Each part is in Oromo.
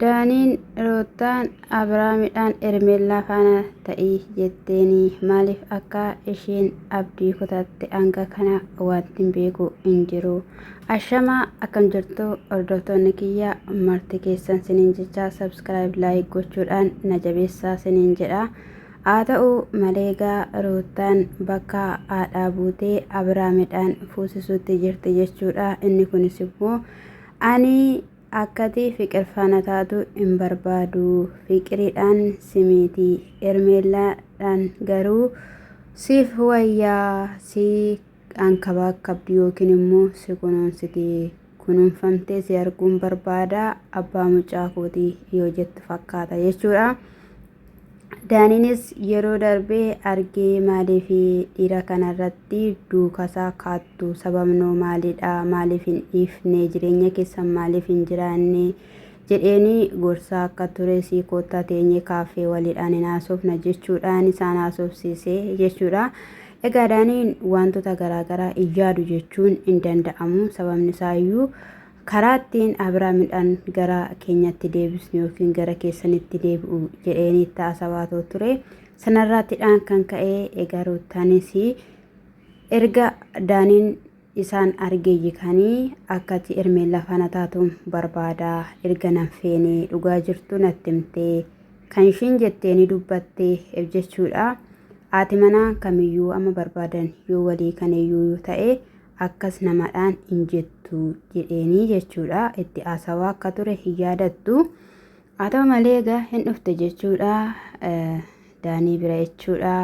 Daaniin Rootaan Abrahaamidhaan Ermeellaa faana ta'ii jetteeni maaliif akka isheen abdii kutatte hanga kana wanti beeku hin jiru. Ashamaa akkam jirtu hordoftoonni kiyya marti keessan siniin jecha subscribe like gochuudhaan na jabeessaa siniin jedha. Haa ta'u malee Rootaan bakka haadhaa buutee Abrahaamidhaan fuusisuutti jirti jechuudha. Inni kunis immoo ani akkati fiqir faana taatu hin barbaadu. Fiqiriidhaan simiti Ermeellaadhaan garuu siif wayyaa si ankabaa qabdu yookiin immoo si kunuunsiti. Kunuunfamtee si arguun barbaada abbaa mucaa kootii yoo jettu fakkaata jechuudha. Daaniinis yeroo darbee argee maaliif dhiira kanarratti duukasaa kaattu sababnoo maalidha maaliif hin dhiifne jireenya keessan maaliif hin jiraanne jedheeni gorsaa akka ture si koottaa teenye kaaffee waliidhaan hin haasofna jechuudhaan isaan haasofsiisee jechuudha. Egaa Daaniin wantoota garaagaraa iyyaadu jechuun hin danda'amu sababni isaayyuu karaa ittiin Abrahaamidhaan gara keenyatti deebisnu yookiin gara keessanitti deebi'u jedheeni itti haasawaa ture. Sanarraatidhaan kan ka'ee egaa Rootaanis erga Daaniin isaan argee jikanii akkati Ermeellaa faana taatuun barbaada erga nan feene dhugaa jirtu natti himtee kan ishiin jetteeni dubbattee jechuudha. Haati manaa kamiyyuu amma barbaadan yoo walii kaneyyuu ta'e akkas namadhaan hin jettu jedheeni jechuudha. Itti haasawaa akka ture hin yaadattu. Haa ta'u malee egaa hin dhufte jechuudha. Daanii bira jechuudha.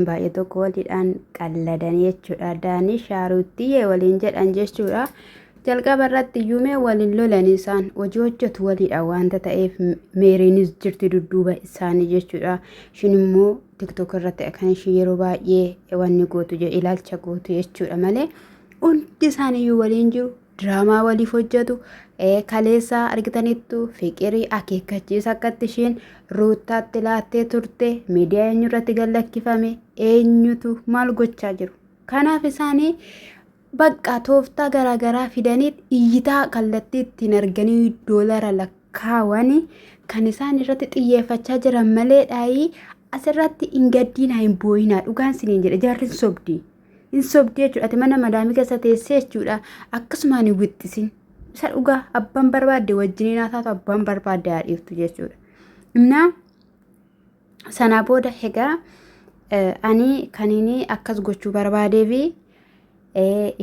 Baay'ee tokko waliidhaan qalladanii jechuudha. Daanii shaaruutti waliin jedhan jechuudha. Jalqaba irratti iyyuu waliin lolanii isaan hojii hojjetu waliidha wanta ta'eef meeriinis jirti dudduuba isaanii jechuudha. Ishiin immoo TikTok irratti kan ishii yeroo baay'ee wanni gootu ilaalcha gootu jechuudha malee hundi isaaniiyyuu waliin jiru. Diraamaa waliif hojjetu. Kaleessaa argitaniittu fiqirii akeekkachiisa akkatti isheen Rootaatti laattee turte miidiyaa eenyurratti gallakkifame eenyutu maal gochaa jiru. Kanaaf isaanii bakka tooftaa garaagaraa fidanii iyyitaa kallattii ittiin arganii doolara lakkaawanii kan isaan irratti xiyyeeffachaa jiran malee dhaayii asirratti hin gaddiinaa hin boo'inaa dhugaan siniin jedhe jaarri hin sobdii. Hin sobdii jechuudha. Ati mana madaamii keessa teessee jechuudha. Akkasumaan hin wixxisin. Isa dhugaa abbaan barbaadde wajjiniin haa taatu abbaan barbaadde haa dhiiftu jechuudha. Innaa sana booda egaa ani kaniini akkas gochuu barbaadee fi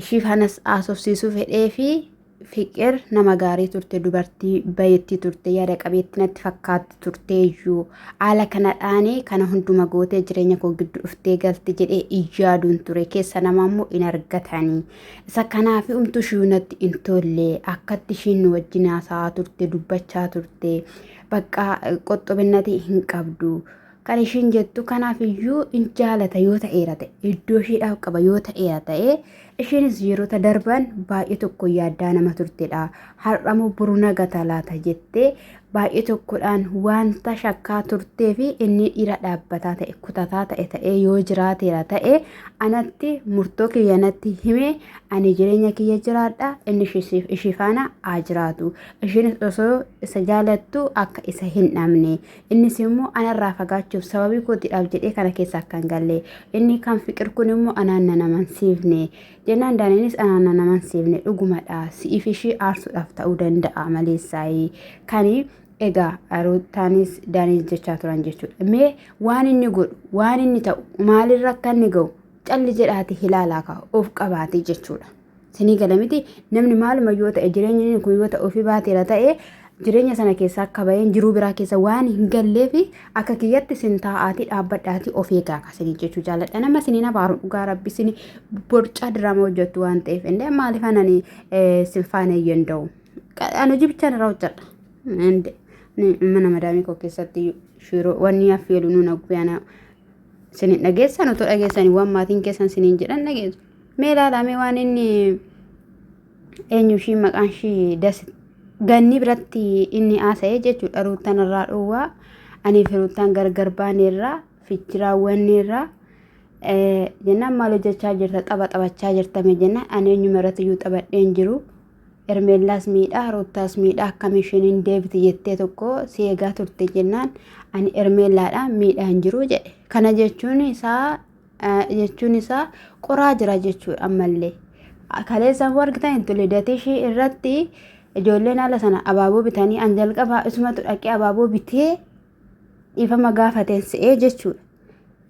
ishii fanas haasofsiisuu fedhee fi fiqir nama gaarii turte dubartii bayeetti turte yaada qabeetti natti fakkaatti turte iyyuu haala kanadhaanii kana hunduma gootee jireenya koo gidduu dhuftee galte jedhee iyyaaduun ture keessa namaa immoo hin argatanii isa kanaaf umtu ishii natti hin tolle akkatti ishiin nu wajjin haasa'aa turte dubbachaa turte bakka qoxxobinnati hin qabdu. Kan ishiin jettu kanaaf iyyuu hin jaalata yoo ta'eera ta'e iddoo ishiidhaaf qaba yoo ta'eera ta'e ishiinis yeroota darban baay'ee tokko yaaddaa nama turtedha. Har'amoo buruna gatalaata jettee baay'ee tokkodhaan wanta shakkaa turtee fi inni dhiira dhaabbataa ta'e kutataa ta'e yoo jiraateera ta'e anatti murtoo kiyya natti hime ani jireenya kiyya jiraadha inni ishii faana haa jiraatu. Ishiinis osoo isa jaalattu akka isa hin dhabne innis immoo anarraa fagaachuuf sababii kootiidhaaf jedhee kana keessa akka hin galle inni kan fiqir kun immoo anaan na namansiifne jennaan Daaniinis anaan na namansiifne dhugumadha si'iif ishii aarsuudhaaf ta'uu danda'a maleessaayii kanii egaa Rootaanis Daaniis jechaa turan jechuudha. Mee waan inni godhu waan inni ta'u maalirra akka inni ga'u calli jedhaati ilaalaa kaa'u of qabaate jechuudha. Sinii galamiti namni maaluma yoo ta'e jireenya inni kun yoo ta'e ofii baateera ta'e jireenya sana keessa akka baheen jiruu biraa keessa waan hin galleef akka kiyyatti sin taa'aatii dhaabbadhaatii of eegaa akkasii jechuu jaalladha. Nama siniin abaaru dhugaa rabbi sini borcaa diraamaa hojjettu waan ta'eef illee maaliif anani sin faana eeyyanda'u. Ani hojii bichaan irraa hojjedha. Mana madaamii koo keessatti shiroo wanni affeelu nuuna guyyaana sinin dhageessan otoo dhageessanii waan maatiin keessan siniin jedhan dhageessu. Mee ilaalamee waan inni eenyu ishii maqaan ishii ganni biratti inni haasa'ee jechuudha. Rootaan irraa dhoowwaa ani fi Rootaan gargar baaneerraa fichiraawwanneerraa jennaan maal hojjechaa jirta tapha taphachaa jirtame jennaan ani eenyuma irratti iyyuu taphadheen jiru Ermeellaas miidhaa Ruuttaas miidhaa akkam isheen hin deebiti jettee tokko si eegaa turte jennaan ani Ermeellaadhaan miidhaa hin jiru jedhe. Kana jechuun isaa qoraa jira jechuudha ammallee. Kaleessaan wargitan hin tulidatii ishii irratti ijoolleen haala sana abaaboo bitanii an jalqabaa isumatu dhaqee abaaboo bitee dhiifama gaafateen se'ee jechuudha.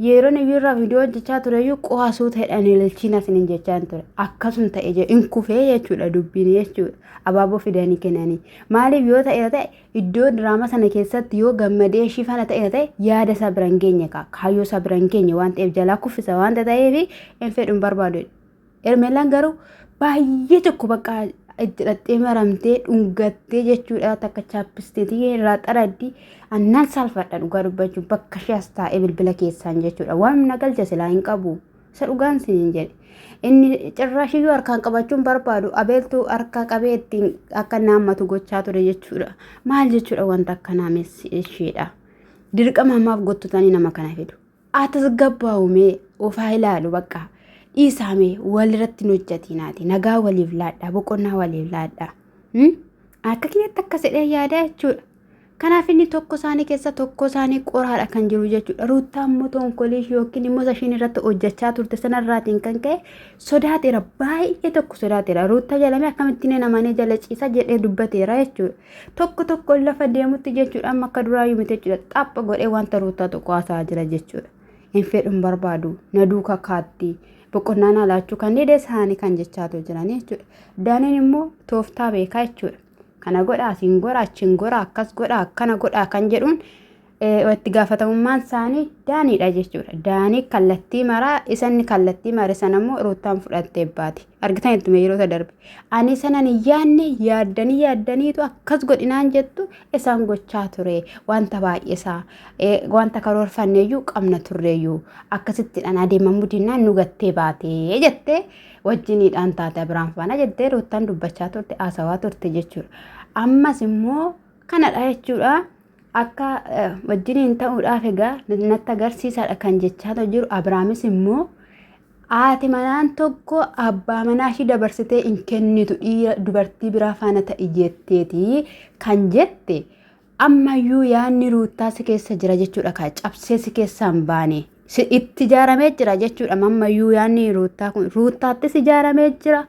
Yeroon iyyurraa viidiyoo hojjechaa tureyyuu qo'asuu ta'edhaan ilaalchiin asin jechaan ture. Akkasuma ta'e jedhu in kufee jechuudha dubbiin jechuudha. Abaaboo fidanii kennanii. Maaliif yoo ta'e iddoo diraamaa sana keessatti yoo gammadee ishii fana ta'e yaada isaa bira hin geenye kaayyoo isaa bira hin geenye waan ta'eef jalaa kuffisa waan ta'eef hin fedhuun barbaadu. Ermeellaan garuu baay'ee tokko bakka itti dhattee maramtee dhungattee jechuudha takka chaappisteetii irraa xaraddi annan salphadha dhugaa dubbachuun bakka ishee as taa'ee bilbila keessaan jechuudha waan nagalcha silaa hin qabu isa dhugaan siniin jedhe inni cirraashiyyuu harkaan qabachuun barbaadu abeeltuu harkaa qabee ittiin akka naammatu gochaa ture jechuudha maal jechuudha wanta akkanaa isheedha dirqama hamaaf gottutanii nama kana fidu atas gabbaa'umee ofaa ilaalu bakka Isame walirratti hojjetinaati nagaa waliif laadhaa boqonnaa waliif laadhaa akka kiyyatti akka sedhee yaada jechuudha kanaaf inni tokko isaanii keessa tokko isaanii qoraadha kan jiru jechuudha Ruuttaan immoo tonkolii yookiin immoo ishiin irratti hojjechaa turte sanarraatiin kan ka'e sodaateera baay'ee tokko sodaateera Ruuttaa jalame akkamittiin namanii jala ciisa jedhee dubbateera jechuudha tokko lafa deemutti jechuudha amma akka duraa yumite jechuudha xaapha godhee wanta Ruuttaa tokko haasaa jira jechuudha hin fedhuun barbaadu na duuka kaatti boqonnaan alaachuu kan dheedee isaanii kan jechaatu jiran jechuudha. Daaniin immoo tooftaa beekaa jechuudha. Kana godhaa asiin godhaa achiin godhaa akkas godhaa akkana godhaa kan jedhuun itti gaafatamummaan isaanii daaniidha jechuudha. Daanii kallattii maraa isanni kallattii mare sana immoo Ruuttaan fudhattee baati. Argitan ittuma yeroo darbe. Ani sanan yaadne yaaddaniitu akkas godhinaan jettu isaan gochaa ture wanta baay'isaa wanta karoorfanneeyyuu qabna turreeyyuu akkasittiidhaan adeemamu dinnaan nu gattee baatee jettee wajjiniidhaan taate biraan faana jettee Ruuttaan dubbachaa turte haasawaa turte jechuudha. Ammas immoo kanadha jechuudha. Akka wajjiniin ta'uudhaaf egaa natti agarsiisaadha kan jechaa jiru Abraamis immoo haati manaan tokko abbaa manaa ishii dabarsitee hin kennitu dubartii biraa faana ta'i jetteeti kan jette ammayyuu yaadni Ruuttaa si keessa jira jechuudha kan cabsee si keessaan baane itti ijaaramee jira jechuudha ammayyuu yaadni Ruuttaa kun Ruuttaattis ijaaramee jira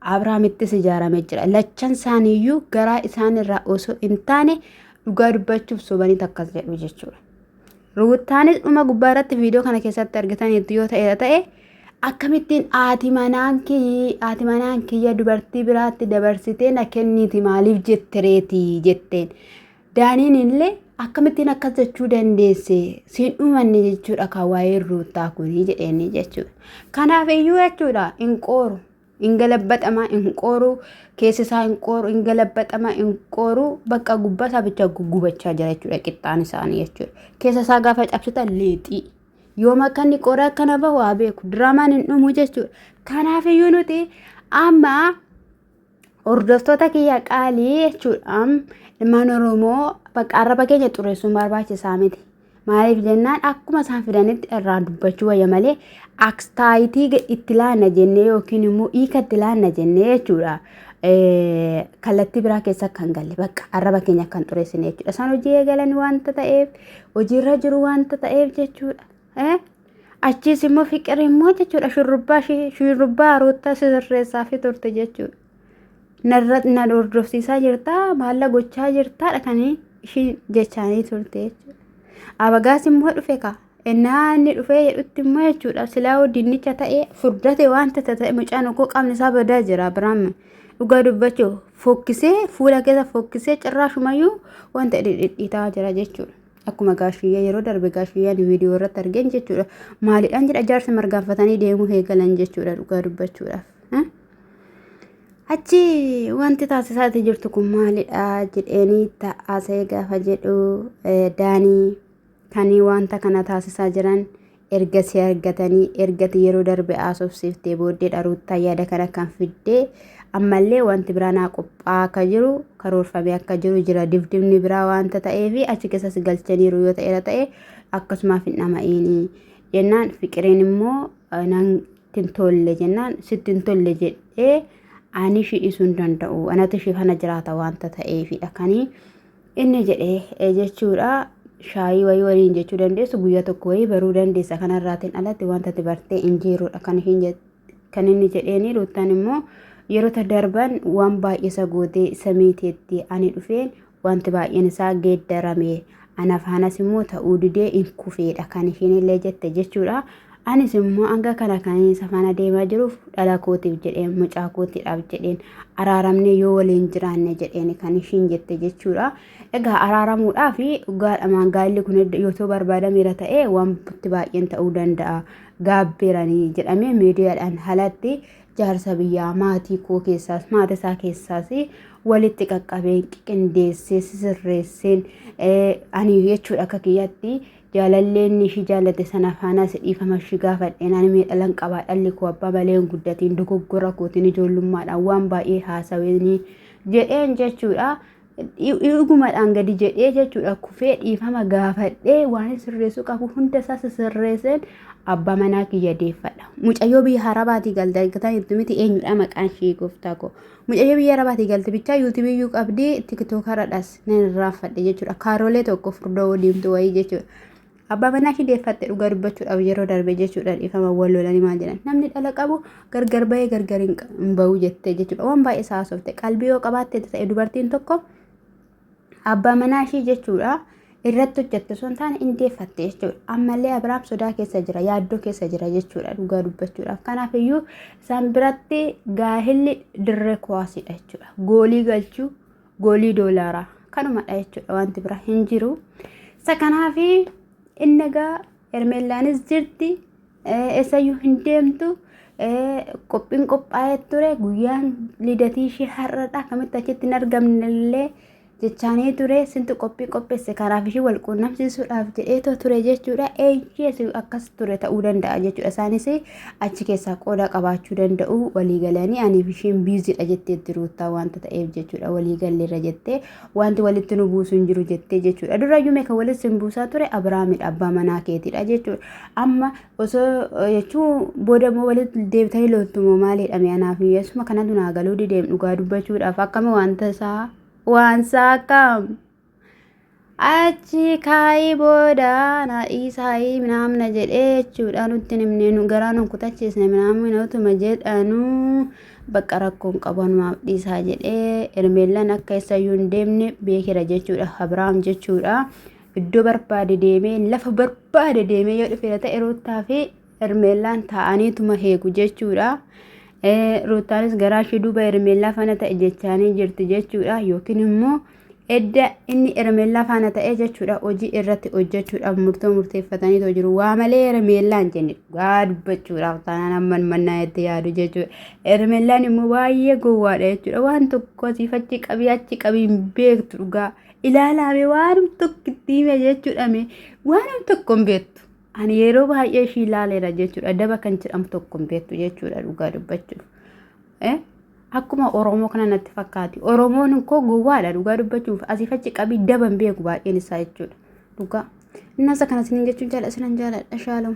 Abraamittis ijaaramee jira lachan isaaniiyyuu garaa isaanirraa osoo hin taane dhugaa dubbachuuf sobanii takkas jedhu jechuudha. Ruuttaanis dhuma gubbaa irratti viidiyoo kana keessatti argitaniitu yoo ta'e akkamittiin haati manaan kiyya dubartii biraatti dabarsitee na kenniiti maaliif jettereeti jetteen. Daaniin illee akkamittiin akkas jechuu dandeesse siin dhumanne jechuudha kan waa'ee Ruuttaa kunii jedheenii jechuudha. Kanaaf iyyuu jechuudha hin qooru. Ingalabatama inqoru keessa inqoru ingalabatama inqoru bakka gubbata bicha gugubachaa jira jechuudha qixxaan isaanii jechuudha keessa isaa gaafa cabsita leexii yooma kan qora kana bahu beeku diraamaan hin dhumu jechuudha kanaaf iyyuu nuti amma hordoftoota kiyya qaalii jechuudha ilmaan Oromoo bakka arraba keenya xureessuun barbaachisaa miti maaliif jennaan akkuma isaan fidanitti irraa dubbachuu wayya malee akstaayitii itti laanna jennee yookiin immoo hiika itti laanna jennee jechuudha kallattii biraa keessa kan galle bakka arraba keenya kan xureessine jechuudha isaan hojii eegalan wanta ta'eef hojiirra jiru wanta ta'eef jechuudha achiis immoo fiqir immoo jechuudha shurrubbaa Ruuttaa sirreessaa fi turte jechuudha na hordofsiisaa jirtaa maalla gochaa jirtaadha kan ishii jechaanii turte jechuudha abagaas immoo dhufe ka inni dhufee jedhutti immoo jechuudha silaa dinnicha ta'ee furdate wanta ta'e mucaan koo qaamni isaa badaa jira Abiraam dhugaa dubbachuu fokkisee fuula keessa fokkisee cirraashumayyuu wanta dhidhiitaa jira jechuudha akkuma gaashiyyaa yeroo darbe gaashiyyaan viidiyoo irratti argeen jechuudha maaliidhaan jedha jaarsa margaanfatanii deemuu eegalan jechuudha dhugaa dubbachuudhaaf achi wanti taasisaati jirtu kun maalidha jedheenii ta'asee gaafa jedhu Daanii kanii wanta kana taasisaa jiran ergasii argatanii ergati yeroo darbe aasofsiiftee booddee Ruuttaa yaada kana kan fiddee ammallee wanti biraa naa qophaa akka jiru karoorfamee akka jiru jira dibdibni biraa wanta ta'eefi achi keessas galchaniiru yoo ta'e akkasumaaf hin dhama'ini jennaan fiqireen immoo nan tintolle jennaan sittin tolle jedhee ani ishii dhiisuu hin danda'u anatu ishii kana jiraata wanta ta'eefidha kanii inni jedhee jechuudha. Shaayii wayii waliin jechuu dandeessu guyyaa tokko wayii baruu dandeessa kanarraatiin alatti wanta ati bartee hin jiruudha kan inni jedheeni. Ruutaan immoo yeroo darban waan baay'ee isa gootee isa miiteetti ani dhufeen wanti baay'een isaa geeddarame anaaf hanas immoo ta'uu didee hin kufeedha kan isheen illee jette jechuudha. Anis immoo hanga kana kan isa faana deemaa jiruuf dhala kootiif jedheen mucaa kootiidhaaf jedheen araaramne yoo waliin jiraanne jedheen kan isheen jette jechuudha. Egaa araaramuudhaaf dhugaadhamaan gaalli kun yoo barbaadameera ta'e wanti baay'een ta'uu danda'a. Gaabbeeranii jedhamee miidiyaadhaan halatti jaarsa biyyaa maatii koo keessaas maatii isaa keessaas walitti qaqqabeen qindeessee sirreesseen ani jechuudha akka kiyyatti jaalalleen ishii jaallate sana faana dhiifama ishii gaafadheen ani miidhalan qabaa dhalli koo abbaa malee guddatiin dogoggora kootiin ijoollummaadhaan waan baay'ee haasaweenii jedheen jechuudha. Dhugumadhaan gadi jedhee jechuudha kufee dhiifama gaafadhee waan sirreessuu qabu hunda isaa sirreesseen abbaa manaa kiyya deeffadha. Mucayyoo biyya harabaatii galte itti miti eenyudha maqaan ishee gooftaa koo. Mucayyoo biyya harabaatii galte bichaa yuutuubiyyuu qabdii tiktookaradhas nan irraanfadhe jechuudha. Kaarolee tokko furdoo diimtuu wayii jechuudha. Abbaa manaa ishee deeffatte dhugaa dubbachuudhaaf yeroo darbe jechuudha dhiifama wal lolanii maal jedhan namni dhala qabu gargar bahee gargar hin bahu jettee jechuudha. Waan baay'ee saasofte qalbii yoo qabaatte ta'e dubartiin tokko abbaa manaa ishee jechuudha. Irratti hojjette sun taane indeeffatte jechuudha. Ammallee Abiraam sodaa keessa jira yaaddoo keessa jira jechuudha dhugaa dubbachuudhaaf. Kanaaf iyyuu isaan biratti gaahilli dirree kuwaasidha jechuudha. Goolii galchuu goolii doolaaraa kanumadha jechuudha wanti bira hin jiru. Isa kanaaf inni egaa Hermeellaanis jirti eessayyuu hin deemtu. Qophiin qophaa'ee ture guyyaan lidatii ishee har'adha akkamitti achitti hin argamnellee jechaanii ture sintu qophii qopheesse kanaaf ishee wal quunnamsiisuudhaaf jedheetoo ture jechuudha. Eeyyees akkas ture ta'uu danda'a jechuudha. Isaanis achi keessaa qooda qabaachuu danda'u walii galanii aniif isheen biizidha jetteetti ruuttaa wanta ta'eef jechuudha. Walii galleerra jettee wanti walitti nu buusu hin jiru jettee jechuudha. Durayyuu meeqa walitti hin buusaa ture Abiraamidha abbaa manaa keetiidha jechuudha. Amma osoo jechuun booda immoo walitti deebitanii loontumoo maalidha anaaf yeessuma kanatu naa galuu dideem dhugaa dubbachuudhaaf akkami wanta isaa waan saakam achi kaayii booda na isaayii minamna jedhee jechuudha nutti nimne nu garaa nu kutachiisne minamna utuma jedhanu bakka rakkoon qabanumaaf dhiisaa jedhee Hermeellaan akka eessayyuu hin deemne beekira jechuudha. Abiraam jechuudha iddoo barbaade deemee lafa barbaade deemee yoo dhufe ta'e Ruutaa fi Hermeellaan taa'aniituma heegu jechuudha. Ruutaanis garaa ishee duuba Hermeellaa faana ta'e jechaanii jirti jechuudha. Yookiin immoo edda inni Hermeellaa faana ta'e jechuudha hojii irratti hojjechuudhaaf murteeffatanii jiru. Waa malee Hermeellaan jenne dhugaa dubbachuudhaaf taanaan amman mannaa itti yaadu jechuudha. Hermeellaan immoo baay'ee gowwaadha jechuudha. Waan tokko siifachi qabii achi qabii hin beektu dhugaa ilaalaame waan tokko itti hime jechuudha. Waan tokko hin beektu. Ani yeroo baay'ee ishee ilaaleera jechuudha. Daba kan jedhamu tokko hin beektu jechuudha dhugaa dubbachuuf. Akkuma Oromoo kana natti fakkaati. Oromoon koo gowwaadha dhugaa dubbachuuf asiifachi qabii daba hin beeku baay'een isaa jechuudha. Dhugaa. Innasa kana sinin jechuun jaalladha sinan jaalladha shaalom.